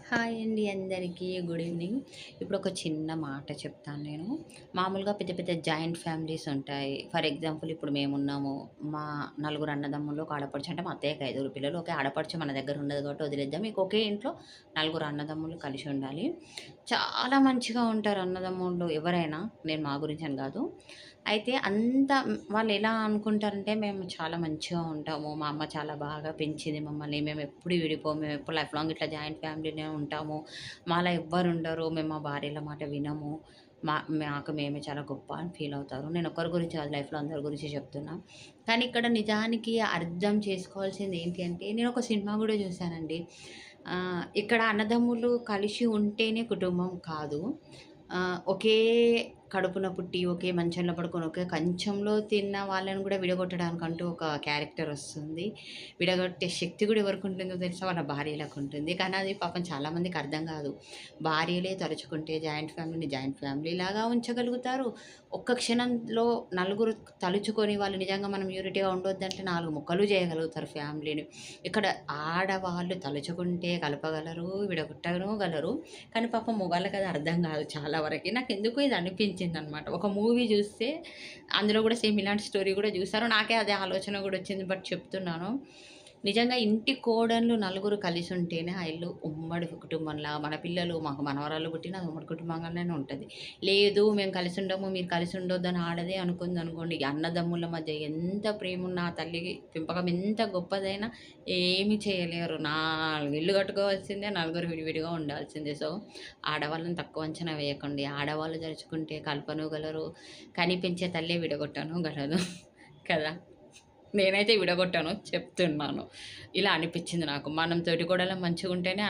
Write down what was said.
Hi అండి అందరికీ good evening. ఇప్పుడు ఒక చిన్న మాట చెప్తాను నేను. మామూలుగా పెద్ద పెద్ద జాయింట్ ఫ్యామిలీస్ ఉంటాయి. ఫర్ ఎగ్జాంపుల్ ఇప్పుడు మేమున్నాము. మా నలుగురు అన్నదమ్ములు, ఒక ఆడపడుచు అంటే మా అత్తయ్యకి ఐదుగురు పిల్లలు. ఓకే, ఆడపడుచు మన దగ్గర ఉండదు కాబట్టి వదిలేద్దాం. మీకు ఒకే ఇంట్లో నలుగురు అన్నదమ్ములు కలిసి ఉండాలి. చాలా మంచిగా ఉంటారు అన్నదమ్ముళ్ళు ఎవరైనా. నేను మా గురించి అని కాదు. అయితే వాళ్ళు ఎలా అనుకుంటారంటే మేము చాలా మంచిగా ఉంటాము. మా అమ్మ చాలా బాగా పెంచింది మమ్మల్ని. మేము ఎప్పుడు విడిపోము. మేము ఎప్పుడు లైఫ్ లాంగ్ ఇట్లా జాయింట్ ఫ్యామిలీనే ఉంటాము. మాలా ఎవ్వరు ఉండరు. మేము మా భార్యల మాట వినము. మాకు మేమే చాలా గొప్ప అని ఫీల్ అవుతారు. నేను ఒకరి గురించి కాదు, లైఫ్‌లో అందరి గురించి చెప్తున్నా. కానీ ఇక్కడ నిజానికి అర్థం చేసుకోవాల్సింది ఏంటి అంటే, నేను ఒక సినిమా గూడా చూశానండి. ఇక్కడ అన్నదమ్ములు కలిసి ఉంటేనే కుటుంబం కాదు. ఒకే కడుపున పుట్టి, ఒకే మంచంలో పడుకొని, ఒకే కంచంలో తిన్న వాళ్ళని గూడా విడగొట్టడానికంటూ ఒక క్యారెక్టర్ ఒస్తుంది. విడగొట్టే శక్తి గూడా ఎవరికుంటుందో తెలుసా? వాళ్ళ భార్యలకుంటుంది. కానీ అది పాపం చాలా మందికి అర్థం గాదు. భార్యలే తలుచుకుంటే జాయింట్ ఫ్యామిలీని జాయింట్ ఫ్యామిలీలాగా ఉంచగలుగుతారు. ఒక్క క్షణంలో నలుగురు తలుచుకొని వాళ్ళు నిజంగా మనం యూనిటీగా ఉండొద్దంటే 4 ముక్కలు చేయగలుగుతారు ఫ్యామిలీని. ఇక్కడ ఆడవాళ్ళు తలుచుకుంటే కలపగలరు, విడగొట్టగలరు. కానీ పాపం మొగాళ్ళకి అది అర్థం గాదు చాలా వరకి. నాకెందుకో ఇది అనిపించిందనమాట. ఒక మూవీ జూస్తే అందులో గూడా సేమ్ ఇలాంటి స్టోరీ గూడా జూసాను. నాకే అదే ఆలోచన గూడా వచ్చింది. బట్ చెప్తున్నాను. నిజంగా ఇంటి కోడళ్ళు నలుగురు కలిసుంటేనే ఆ ఇల్లు ఉమ్మడి కుటుంబంలాగా మన పిల్లలు మాకు మనవరాళ్ళు పుట్టినా అది ఉమ్మడి కుటుంబంగానే ఉంటది. లేదు మేము కలిసుండము, మీరు కలిసి ఉండొద్దని ఆడదే అనుకుందనుకోండి, అన్నదమ్ముల మధ్య ఎంత ప్రేమున్నా, ఆ తల్లి పెంపకం ఎంత గొప్పదైనా ఏమి చేయలేరు. 4 ఇల్లు కట్టుకోవాల్సిందే, నలుగురు విడివిడిగా ఉండాల్సిందే. సో, ఆడవాళ్ళని తక్కువ అంచనా వేయకండి. ఆడవాళ్ళు తలుచుకుంటే కలపనుగలరు, కనిపించే తల్లే విడగొట్టనుగలదు కదా! నేనైతే విడగొట్టాను. చెప్తున్నాను. ఇలా అనిపిచ్చింది నాకు. మనం తోటికోడళ్ళం మంచిగుంటేనే